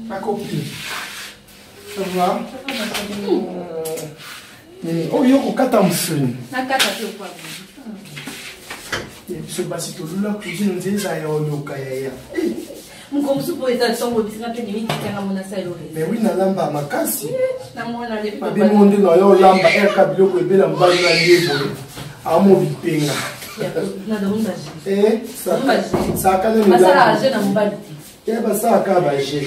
Ma copine. Ça va? Oh, yo, kata msuni. Nakata tu kwa. Ce basito lula cuisine nzeza ya oloka ya. Mkomsupo eza songo bisinga pe limite kanga mona sailo. Mais oui, na lamba makasi. Na mona le pa. Ba monde na yo lamba eka biloko ebela mbali na liebo. Amo bipenga. Na domba. Ça kana ni. Masala aje na mbali. Ya basa ka ba je.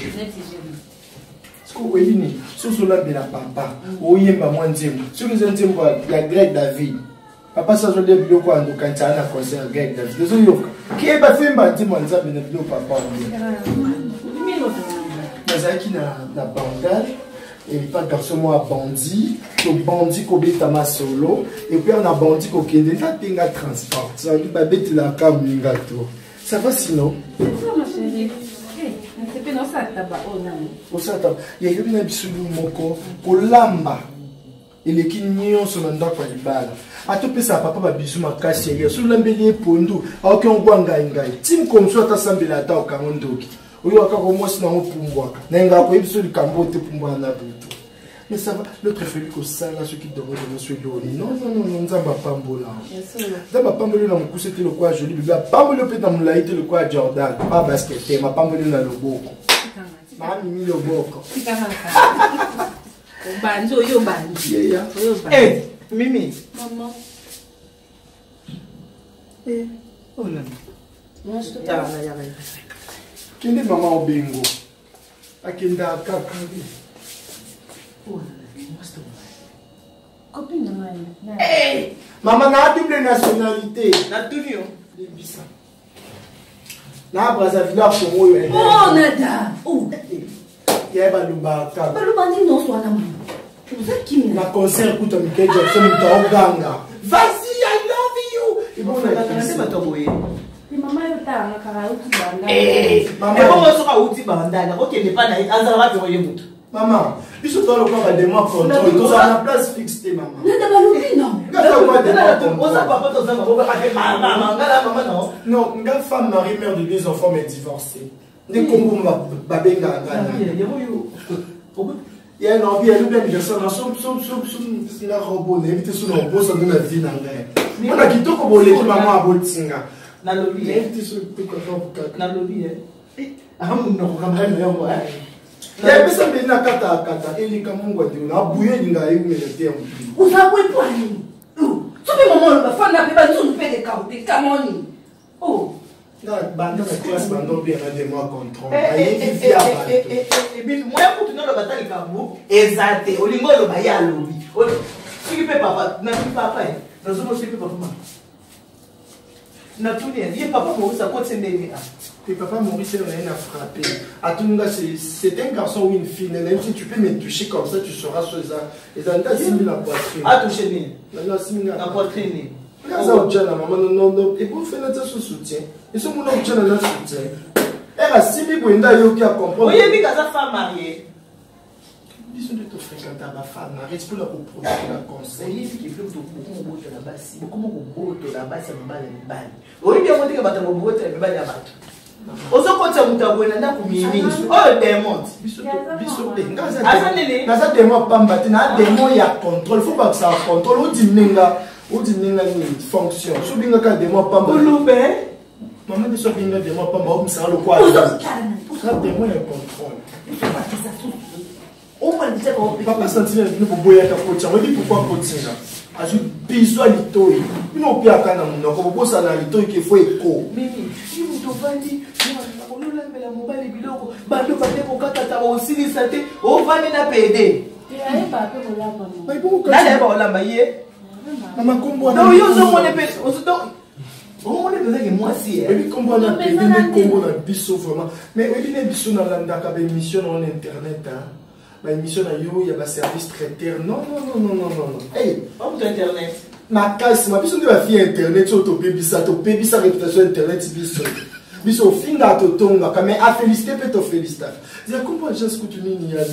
Oui, sur cela de la papa, oui, ma moins dire, sur les intimes, la Greg David. Papa, ça je l'ai vu quand on a un concert Greg David. Désolé, qui est pas fait, m'a dit, moi, ça, mais le papa. Mais ça qui n'a bandal, et pas garçon, moi, bandit, le bandit qui obéit à ma solo, et puis on a bandit qui est un peu transport. Ça veut dire que la cam, ça va sinon? Il y a une absolue moko kolamba eleki nyonso na ndako ya libala atopesa papa babisu makasi ya sulambeli pondu aoki ngwanga ngai tim comme ça tasambela ata okango ndoki oyo akako mosi na opumbwaka na ngako ebiso likambo te pumbwa na butu mais ça va le préféré que ça là ceux qui dorment dans ce lot non nzamba pambola nzamba pambola na mukuse te le quoi joli biba pambola pe na mulaite le quoi Jordan pas basket ma pambola na loboko mami mi loboko banzo yo banzo eh mimi maman oh là moi je te parle ya ba kende mama obengo akenda kaka copine de moi. Hey! Maman a double nationalité. Na tunio. Libisa. Na Brazzaville a Congo yo. Oh nada. Oh. Ya ba lubaka. Ba lubandi no so na mama. Vous êtes qui na concert kuta Michael Jackson mtaoganga. Vas-y, I love you. Ibo na kana matoboye. Ni mama yo ta na kara uti banda. Mama ebo so ka uti banda na okende pa na azala ba pe mutu. Maman, biso to lo kwa demo control, to za na place fixe maman. Nada ba lubi no. Ngata kwa demo. Oza papa to za ba ba ka mama ngala mama no. Non, nga femme mariée mère de 2 enfants mais divorcée. Ne kombo ba benga ngana. Il y a une envie, elle est bien ça, la robot, éviter son robot, ça donne la vie dans l'air. On a quitté comme on l'a maman à Boltinga. Dans le lobby, éviter ce truc dans le lobby. Ah, non, quand même, il y a des personnes qui ont kata, et les camons, on a bouillé, il y a eu le terme. Vous avez pour lui. Tu peux maman, la femme n'a pas besoin de faire des cartes, des camoni. Oh. Non, bande de classe, bande bien des mois contre. Et puis, moi, pour tout le monde, le bataille, exact. Olingo, le baya, lobby. Ce qui fait papa, n'a plus papa. Nous sommes aussi papa. N'a tout dit. Il y a papa Maurice à côté de lui. Et papa Maurice, il a frappé. À tout le monde, c'est un garçon ou une fille. Même si tu peux me toucher comme ça, tu sauras ce ça. Et ça n'a pas simulé la poitrine. Ah, toucher la simulé la poitrine. Non, et pour faire notre soutien, et ce moment où tu as notre soutien, elle a si bien qui a compris. Oui, il y a une femme mariée. Bisous de te fréquenter à ma femme, arrête pour la proposer la conseil. Oui, il faut que tu beaucoup de la base. Beaucoup de la base, c'est mal et mal. Oui, bien, on dit que tu as beaucoup de la base. Ozo kota mutabwena na kumimi. Oh démon. Biso ngaza démon pamba tina démon ya contrôle. Faut pas que ça contrôle ou diminga ni fonction. So binga ka démon pamba. Ulube. Maman biso binga démon pamba o msala lo kwa. Ça démon ya contrôle. On va dire que papa sentir nous pour boya ka potia. On dit pourquoi potia. Azu biso litoi. Bino pia kana munoko bo bosa na litoi ke fo eko. Mimi, si vous vandi la mobile biloko bando bande ko katata osili sate o vandi na PD. Aye ba pe ko lamba. Ba ibo ko. Na ba lamba ye. Mama kombo na. No yo zo mone pe o zo donc. O mone pe que moi si. Et puis kombo na PD ne kombo na biso vraiment. Mais oui ne biso na landa ka be mission en internet hein. Ma émission na yo ya ba service traiteur. Non. Hey, on internet. Ma casse ma biso de ba fille internet so to pebisa réputation internet biso. Biso finga to tonga kame a féliciter peut te féliciter. Ya comment je scout nini ya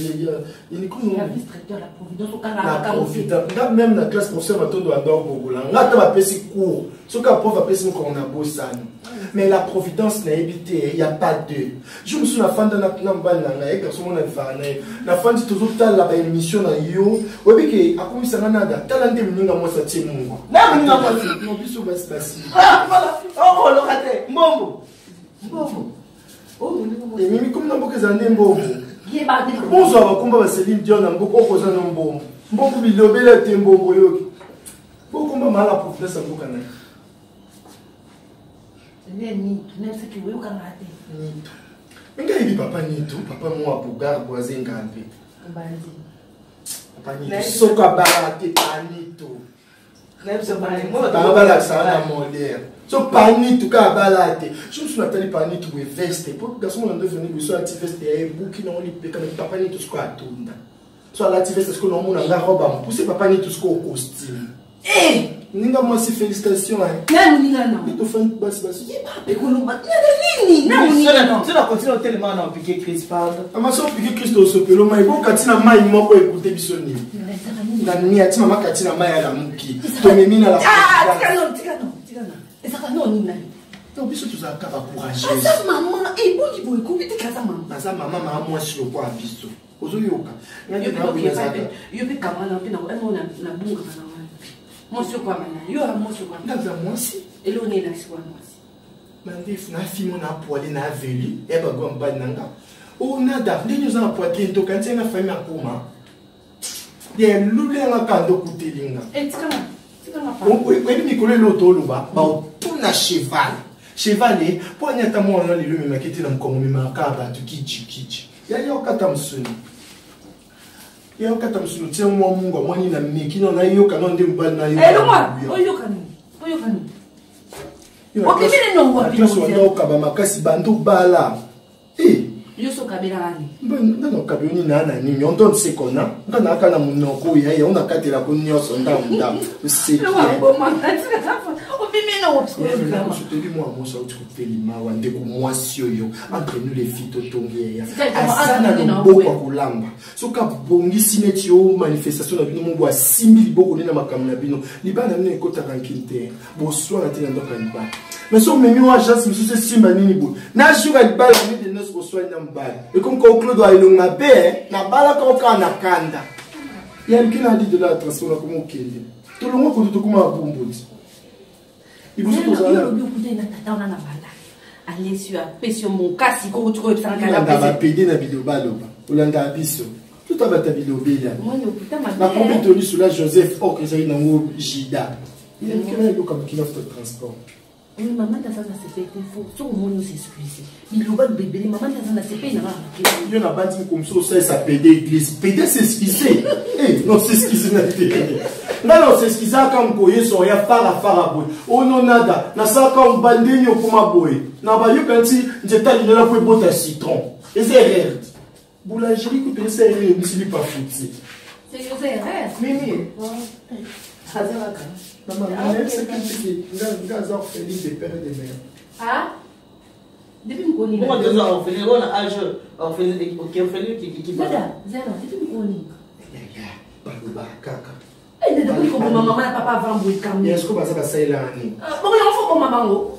ni ko no service traiteur la providence au Canada. Nga même na classe professeur matondo adore bogola. Nga ta ba pesi cours. Soka prof a pesi ko na bosani. Mais la providence n'a évité, il n'y a pas d'eux. Je me suis la fin de la garçon on a fait la fin de tout ça la émission na yo. Oui que a commis ça nada. Talande mninga moi ça tie mungu. Na mninga moi non biso basi basi. Ah voilà. Oh le raté. Mbombo. Mbombo. Oh mninga. Et mimi comme na boke zande mbombo. Yeba de. Bonzo abakumba ba Céline Dion na mboko okoza na mbombo. Mbombo bilobela te mbombo yoki. Bokumba mala providence mboka na. Ni ce qui veut qu'on a été. Mais il dit papa Nito, papa moi pour garder voisin gambé. Papa Nito, soka barate panito. Même ce balai, moi papa la sana moderne. So panito ka balate. Je me suis appelé panito pour veste. Pour garçon on doit venir sur la veste et bouki non li pe comme papa Nito ce quoi tunda. So la veste ce que non mon anga roba, pousser papa Nito ce ko costume. Eh! Ninga moi si félicitations hein. Non ninga non. Tu fais basi basi. Et qu'on nous bat. Non ninga non. Tu la continues tellement à piquer Chris parle. Ama so piquer Christo so pelo mai ko katina mai moko écouter bisoni. Na ni ati mama katina mai ya muki. To memina la. Ah, tika non. Et ça non ninga. Donc biso tu za ka ba courageuse. Asa maman et bon qui boy ko bite kaza maman. Asa maman ma moi sur le quoi biso. Ozo yoka. Yo pe kamana pe na na bunga na. Monsieur quoi maintenant? Yo a monsieur quoi? Dans moi aussi. Et l'on est là sur moi aussi. Mandef na fi mon apoali na veli e ba gomba nanga. O nada, ndinyo za apoali to kanti na famille akoma. Ye lule nga kando kutelinga. Et tika ma. On peut mikolo loto luba ba tout na cheval. Chevaler pour nyata mo na lelo me maketi na mkongo me makaba tu kichi. Ya yo kata msuni. Ya okata msulu tia mwa mungu mwani na miki no na yoka no ndemba na yoka. Eh loma, oyoka ni. Okimile no ngwa bi. Yo ndo kaba makasi bandu bala. Eh, yo so kabela ani. Mba no kabioni na ni nyondo nsekona. Ngana aka na munoko ya ona katela ko nyoso nda. C'est le bon mandat. Je te dis moi moi ça tu fais lima wande ko mwasi yo entre nous les filles totongi ya. Asana lombo kwa kulamba. Soka bongi sineti yo manifestation na bino mo 6000 boko na makamna bino. Libana mine ekota rankinte. Bo soir na tena ndoka liba. Mais so memi wa chance monsieur simba nini bo. Na shuka libala ni de nos soir na mbala. Et comme ko Claude wa ilonga be na bala ko kana kanda. Ya mkina dit de la transformer comme okende. Tout le monde ko to kuma bombozi. Il vous dit allez sur pression mon cas si tu trouves ça on va payer na vidéo baloba olanda biso tout à bata vidéo bela na compétoli sur la Joseph O que j'ai dans mo Jida il est qui est comme qui offre transport. Oui maman ta ça c'est fait il faut tout le monde s'excuser il loba bébé maman ta ça c'est fait na yo na bati comme ça pédé église pédé s'excuser eh non s'excuser na télé. Non, c'est ce qu'ils ont comme koye so ya fara boy. Oh non nada, na sa comme bandinyo kuma boy. Na ba yo kanti njeta linela pour bota citron. Et c'est rare. Boulangerie qui peut c'est rare, mais c'est pas foutu. C'est rare. Mimi. Hazara ka. Maman, c'est que ngaza feliz de père de mère. Ah? Depuis m'koni. Moi deux ans on fait on a âge on fait OK on fait qui Dada, zero, depuis m'koni. Ya, ba kaka. Et depuis que maman na papa va mbouy kam. Est-ce que ça va ça là ni? Bon il faut pour maman ngo.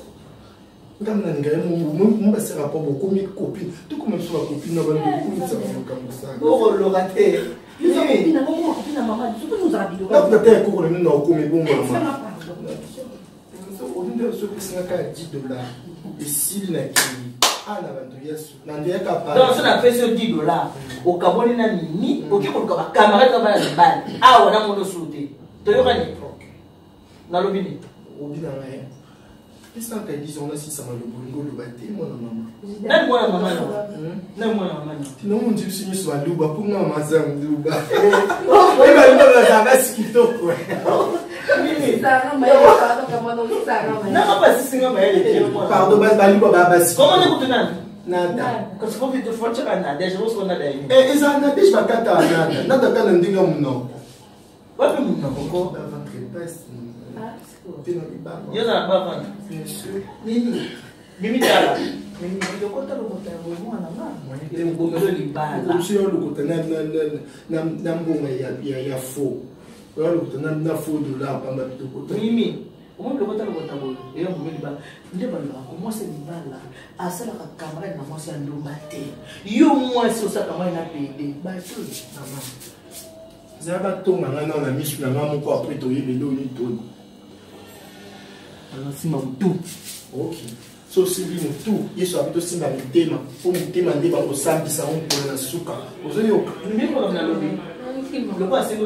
Ndam na ngai mo ba sera pas beaucoup mes copines. Tout comme sur la copine na ba beaucoup ça comme ça. Oh le raté. Nous avons copine na maman, tu peux nous habiller. Là peut-être que le nom comme bon maman. On dit que c'est $10. Et s'il n'a ah na bantu yesu na ndiye kapala. Donc ça na fait ce $10. Au Cameroun na nini? OK ko ka camarade ka ba bal. Ah on a mono souté. To yo kani. Na lobini. Obina ngaye. Qu'est-ce que tu dis on a si ça m'a le bongo le baté mon maman. Na moi maman. Na moi maman. Non on dit si sur luba pour na mazam luba. Eh ba luba za basi kitoko. Pardon, comment on écoute nada. Quand tu veux te faire tu as nada, je pense qu'on a d'ailleurs. Eh, ils ont nada, je vais pas nada. Nada quand on dit comme non. Ouais, mais non, pourquoi? Il y a pas vendre. Bien sûr. Nini. Limite là. Mais le côté le côté bon na ma. Il est bon le libala. Monsieur le côté na mbonga ya faux. Le côté na faux $, pamba côté. Mimi. Au moins, le côté et on me dit, comment c'est libala à ça la camarade n'a pas s'en domaté. Yo, moi, c'est ça, comment il a payé. Bah, tout, maman. Zaba tonga ngana na misu na ngamo ko après to yebelo ni toni. Alors si ma tout. OK. So si bi mutu, yeso abito simba mitema. Po mitema ndeba ko sambisa on ko na suka. Ozoyo. Mimi ko na lobi. Le quoi c'est $10.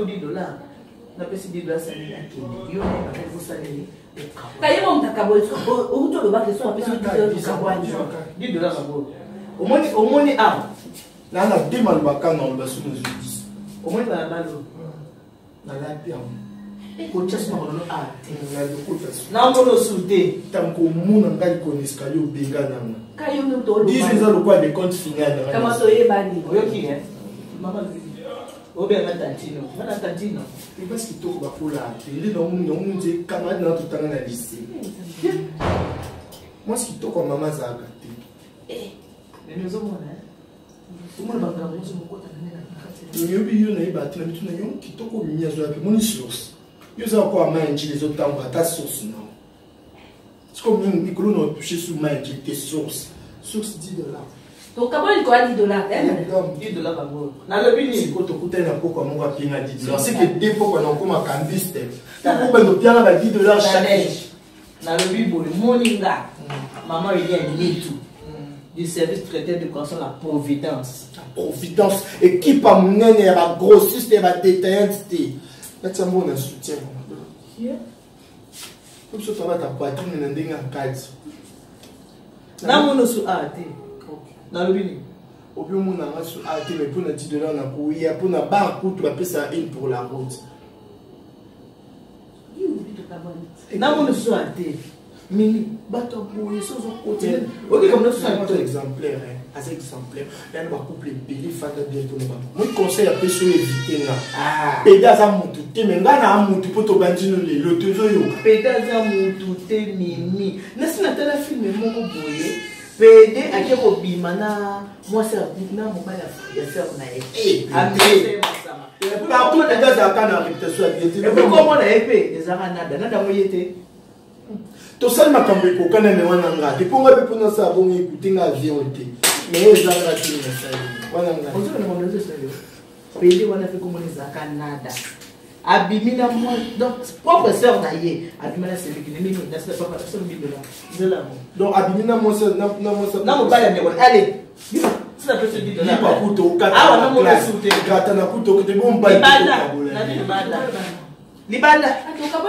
Na pesi $10 ça ni akini. Yo na ka ko saleli. Kaye mo mtakabo o to lo ba ke so apesi $10 $10 ngabo. Omoni a. Na na dema lubaka na lo basu nzudi. Omoni ba balo. Na la pia. Ko chasma ko no a. Na lo ko tasu. Na mo no sude. Tanko muna ngai ko niska yo benga nanga. Kaye mo to lo ba. Dis ça le quoi des comptes final. Kama to ye bani. Oyo ki Mama Obe na tantino. Mana tantino. Et parce que tout va pour la télé, donc on dit camarade dans tout le temps à lycée. Moi, ce qui toque comme maman, ça a gâté. Mais nous avons tout le monde va garder sur mon côté. Nous avons eu une bâtie, mais tout le monde qui toque comme mia, je vais mon source. Nous avons encore manger les autres temps, ta source, non. C'est comme une micro, nous avons touché sous main, tes sources. Source $10. Donc, comment il doit $10? $10 par mois. Dans le bini. Si quand tu coûtes un peu comme on va payer $10. C'est que des fois, on a comme un cambiste. Pourquoi on paye $10 chaque année? Dans le bini, moninga. Maman, il y a un tout. Du service traité de croissance, la providence. La providence. Équipe à mon nez, elle va grossiste, elle va détaillante. Là, tu as mon soutien. Comme ça, tu vas ta poitrine, elle est en cadre. Non, mon sou a été. Dans le bini. Au bio mon a su a été mais pour na $10 na couille pour na bar coûte tu vas payer ça une pour la route. Non, mon sou a été. Mini bateau pour les choses au côté. OK, comme nous sommes exemplaire assez exemplaire. Là on va couper payer fata bien pour nous. Mon conseil à pécho éviter là. Ah. Péda za mutu te mais ngana mutu pour to bandino le tezo yo. Péda za mutu te mini. Nasi na tala film moko boye. PD ake ko bimana moi c'est na mobile ya faire na e amé masama partout les gars za kana réputation ya bien et puis comment na épée ezaka nada moyete to sal makambo ko kana me wana nga te ponga pe pona sa bon écouter nga avion te mais ezaka ti na sa wana nga on se na mondo sérieux PD wana fait comment ezaka nada abimina moi donc propre sœur na ye abimina c'est lui qui n'est pas n'est pas ça le bibé là de là donc abimina moi ça na mo bala ne allez c'est la personne dit de là pas kuto kata ah on mo souté kata na kuto que te bon ba libala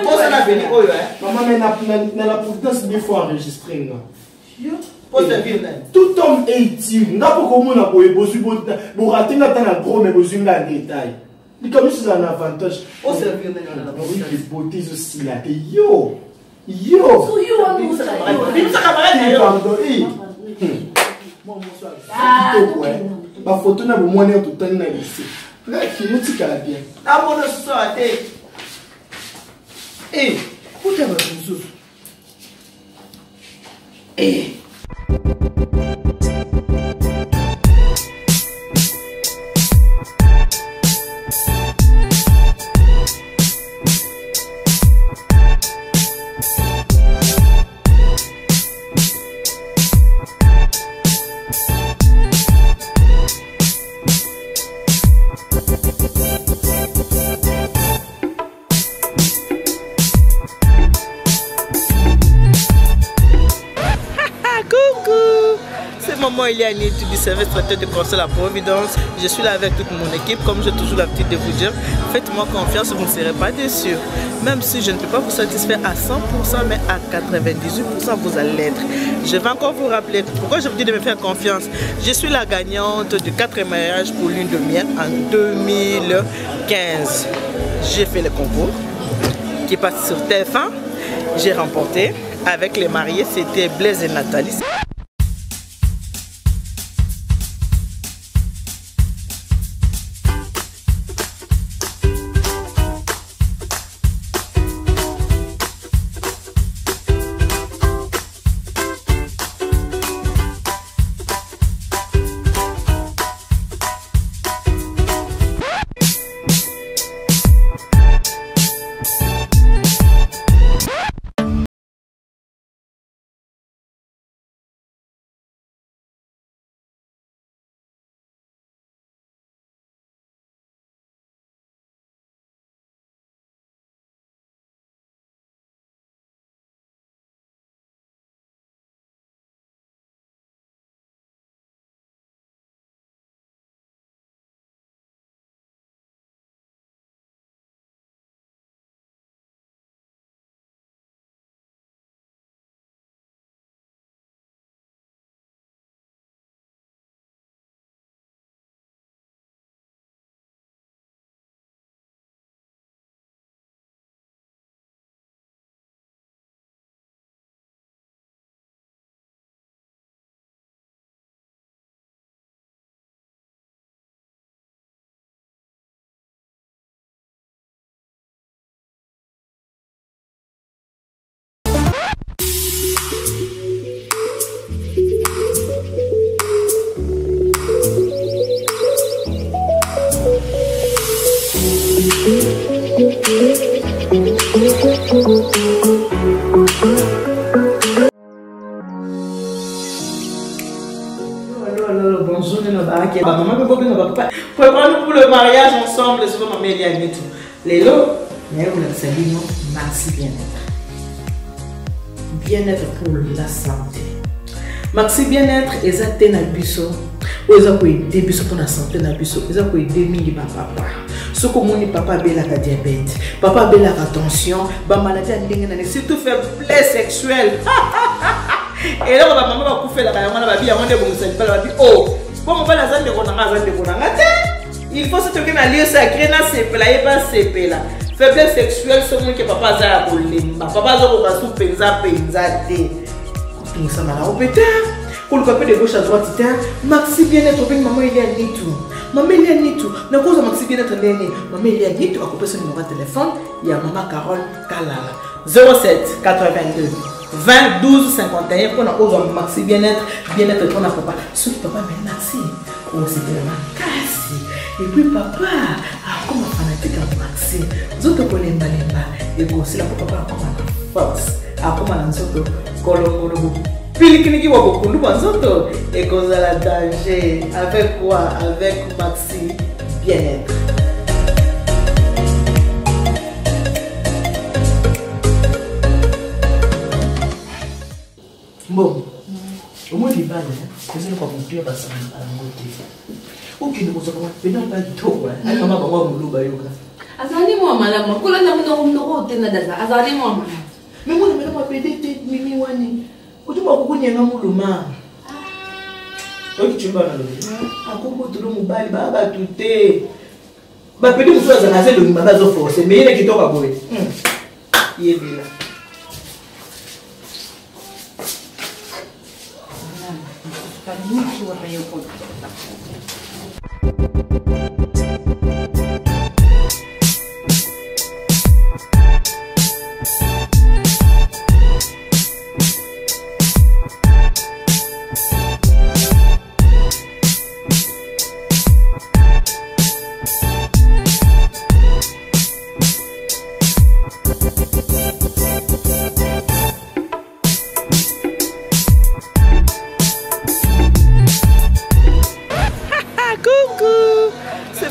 pour ça na venir oyo maman mais na la providence il faut enregistrer nga tout homme est utile nga poko mona boye bozu bo ratinga tana gros mais bozu nga détail. Comme c'est un avantage. Oh, c'est la beauté aussi là. Yo! Yo! Ma photo n'a pas moins tout le temps dans le lycée. Là, qui nous dit qu'elle a bien. Ah, mon soirée. Eh, où t'es venu? Eh. Maman Eliane du service traité de conseil à Providence. Je suis là avec toute mon équipe. Comme j'ai toujours l'habitude de vous dire, faites-moi confiance, vous ne serez pas déçus. Même si je ne peux pas vous satisfaire à 100%, mais à 98%, vous allez l'être. Je vais encore vous rappeler pourquoi je vous dis de me faire confiance. Je suis la gagnante du 4e mariage pour lune de miel en 2015. J'ai fait le concours qui passe sur TF1. J'ai remporté avec les mariés, c'était Blaise et Nathalie. Bonjour, maman peut prendre pour le mariage ensemble, c'est ma mère et tout. Les lots, mais on a salué, merci bien-être. Bien-être pour la santé. Maxi bien-être, exact na biso. Oza ko aider biso pour la santé na biso. Oza ko aider mingi ba papa. Ce que mon papa bela ka diabète, papa bela ka tension, ba maladie ndenge na surtout faiblesse sexuelle. Et là, maman va couper la caméra, on va bien, on est bon, c'est pas la vie. Oh, bon, on va la zone de il faut se trouver dans le lieu sacré, dans ces plats, et pas ces plats. Faiblesse sexuelle, c'est moi qui papa a limba. Papa a sous penza, tout ça m'a au pétard. Pour le papier de gauche à droite, Maxi bien-être, maman il y a ni tout. Maman il y a ni tout. Na cause Maxi bien-être, maman il y a ni tout. À couper son numéro de téléphone, il y a maman Carole Kalala. 07 82 20 12 51 pour la cause Maxi bien-être pour la papa. Sauf papa mais Maxi, on c'était la casse. Et puis papa, comme un fanatique à Maxi, vous autres connaissez Malemba et vous aussi là pour papa comme un force. Comme un autre colombo. Puis qui va beaucoup nous autres et cause la danger avec quoi? Avec Maxi bien-être. Bon, au moins les balles, vous allez pas conclure parce que ça va côté. Aucune chose comme ça, non pas du tout. Elle m'a pas moi mon bayoka. Azali moi madame, ko la na mo tena daza. Azali moi madame. Mais moi je me pas pédé mimi wani. Ko tu pas ko nyenga muluma. Donc tu vas là. Akoko tout le mobile ba tuté. Ba pédé muso za na se lo ngba zo forcer, mais il qui toka boy. Yé bila. Muito a bem o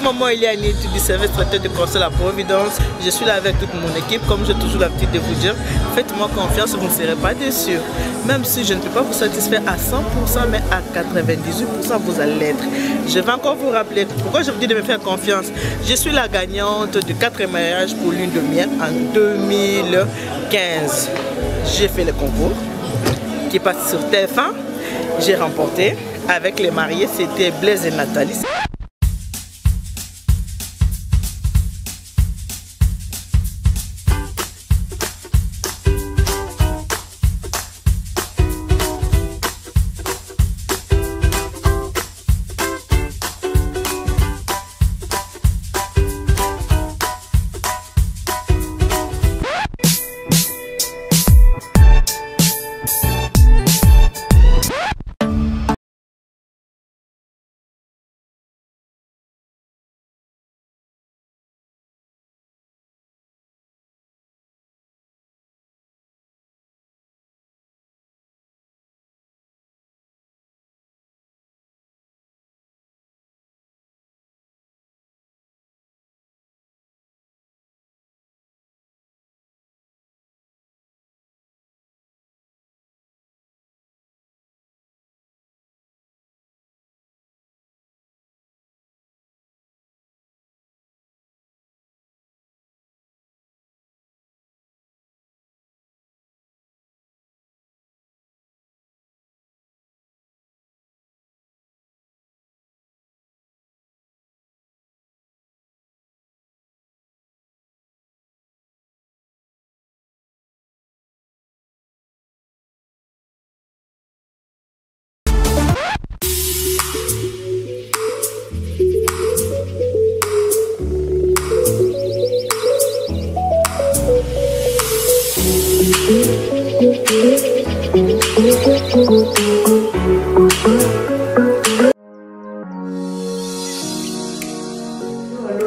Maman Eliane du service traiteur de conseil à Providence. Je suis là avec toute mon équipe, comme j'ai toujours l'habitude de vous dire. Faites-moi confiance, vous ne serez pas déçus. Même si je ne peux pas vous satisfaire à 100%, mais à 98%, vous allez l'être. Je vais encore vous rappeler pourquoi je vous dis de me faire confiance. Je suis la gagnante du 4e mariage pour lune de miel en 2015. J'ai fait le concours qui est parti sur TF1. J'ai remporté avec les mariés, c'était Blaise et Nathalie.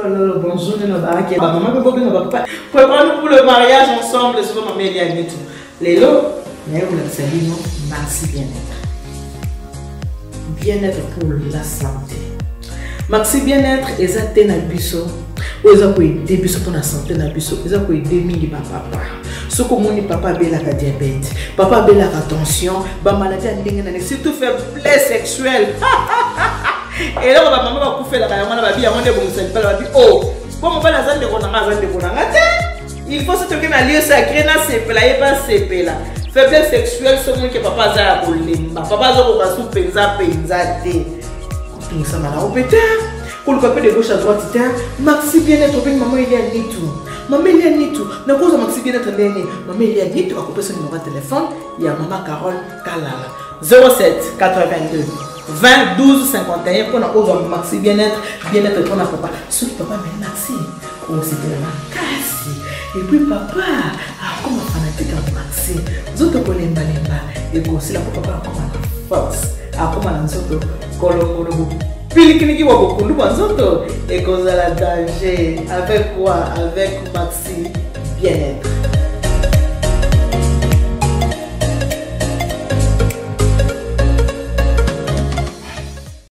allô, bonjour, maman peut pas préparons-nous pour le mariage ensemble, c'est maman Eliane et tout. Les lots, mais vous le savez, non, Maxi Bien-être. Bien-être pour la santé. Maxi Bien-être, ils atteignent à biso. Ils ont aider biso pour la santé na biso. Ils ont aider mingi papa. Ce que mon papa bela ka diabète, papa bela ka tension, ba maladie ndenge surtout faiblesse sexuelle. Et là, maman va couper la caméra, va dire, on est bon, c'est pas la vie. Oh, comment on va la zone de il faut se trouver dans le lieu sacré, dans ces plats, et pas ces plats. Faiblesse sexuelle, c'est moi qui papa a pour papa a sous penza. Tout ça m'a répété. Pour le copain de gauche à droite, Maxi Bien-être, maman il y a ni tout. Maman il y a ni tout. N'a pas Maxi Bien-être, maman il y a ni tout. À couper son numéro de téléphone, il y a maman Carole Kalala. 07 82 20 12 51 pour nous Maxi Bien-être pour notre papa. Ce papa mais Maxi, on s'est dit la casse. Et puis papa, comme un fanatique à Maxi, nous connaissons Balemba et aussi la papa comme un force, comme un autre colombo. Puis qui va beaucoup nous et cause à la danger avec quoi? Avec Maxi Bien-être.